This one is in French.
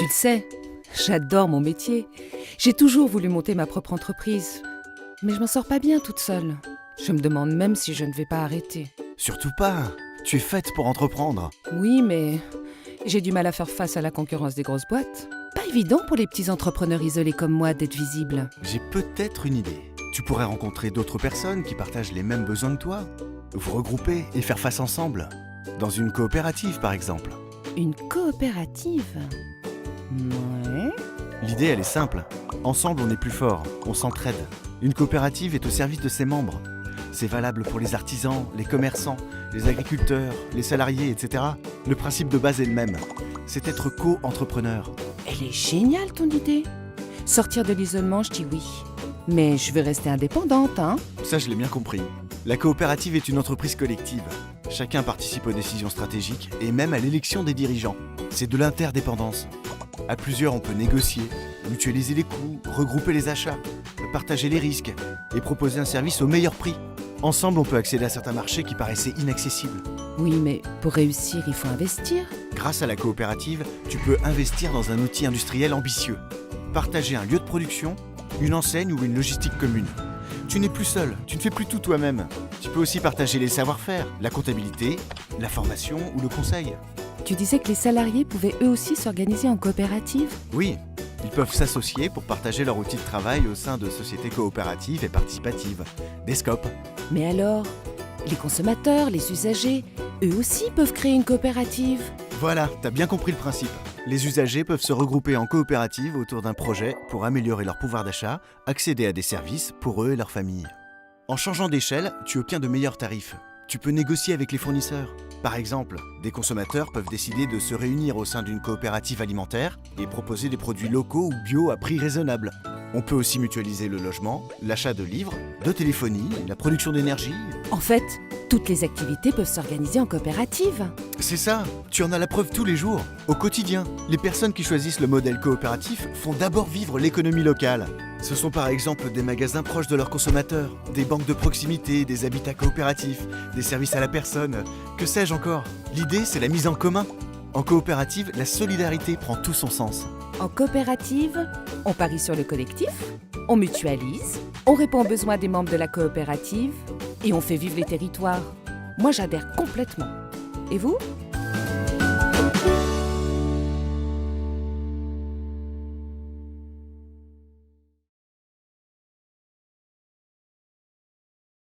le sais, j'adore mon métier. J'ai toujours voulu monter ma propre entreprise. Mais je m'en sors pas bien toute seule. Je me demande même si je ne vais pas arrêter. Surtout pas. Tu es faite pour entreprendre. Oui, mais j'ai du mal à faire face à la concurrence des grosses boîtes. Pas évident pour les petits entrepreneurs isolés comme moi d'être visibles. J'ai peut-être une idée. Tu pourrais rencontrer d'autres personnes qui partagent les mêmes besoins que toi. Vous regrouper et faire face ensemble. Dans une coopérative, par exemple. Une coopérative? Ouais. L'idée, elle est simple. Ensemble, on est plus fort, on s'entraide. Une coopérative est au service de ses membres. C'est valable pour les artisans, les commerçants, les agriculteurs, les salariés, etc. Le principe de base est le même. C'est être co-entrepreneur. Elle est géniale ton idée. Sortir de l'isolement, je dis oui. Mais je veux rester indépendante, hein. Ça, je l'ai bien compris. La coopérative est une entreprise collective. Chacun participe aux décisions stratégiques et même à l'élection des dirigeants. C'est de l'interdépendance. À plusieurs, on peut négocier, mutualiser les coûts, regrouper les achats, partager les risques et proposer un service au meilleur prix. Ensemble, on peut accéder à certains marchés qui paraissaient inaccessibles. Oui, mais pour réussir, il faut investir. Grâce à la coopérative, tu peux investir dans un outil industriel ambitieux. Partager un lieu de production, une enseigne ou une logistique commune. Tu n'es plus seul, tu ne fais plus tout toi-même. Tu peux aussi partager les savoir-faire, la comptabilité, la formation ou le conseil. Tu disais que les salariés pouvaient eux aussi s'organiser en coopérative? Oui, ils peuvent s'associer pour partager leur outil de travail au sein de sociétés coopératives et participatives, des SCOP. Mais alors, les consommateurs, les usagers, eux aussi peuvent créer une coopérative? Voilà, t'as bien compris le principe. Les usagers peuvent se regrouper en coopérative autour d'un projet pour améliorer leur pouvoir d'achat, accéder à des services pour eux et leur famille. En changeant d'échelle, tu obtiens de meilleurs tarifs. Tu peux négocier avec les fournisseurs. Par exemple, des consommateurs peuvent décider de se réunir au sein d'une coopérative alimentaire et proposer des produits locaux ou bio à prix raisonnable. On peut aussi mutualiser le logement, l'achat de livres, de téléphonie, la production d'énergie. En fait, toutes les activités peuvent s'organiser en coopérative. C'est ça, tu en as la preuve tous les jours, au quotidien. Les personnes qui choisissent le modèle coopératif font d'abord vivre l'économie locale. Ce sont par exemple des magasins proches de leurs consommateurs, des banques de proximité, des habitats coopératifs, des services à la personne, que sais-je encore. L'idée, c'est la mise en commun. En coopérative, la solidarité prend tout son sens. En coopérative, on parie sur le collectif, on mutualise, on répond aux besoins des membres de la coopérative et on fait vivre les territoires. Moi, j'adhère complètement. Et vous ?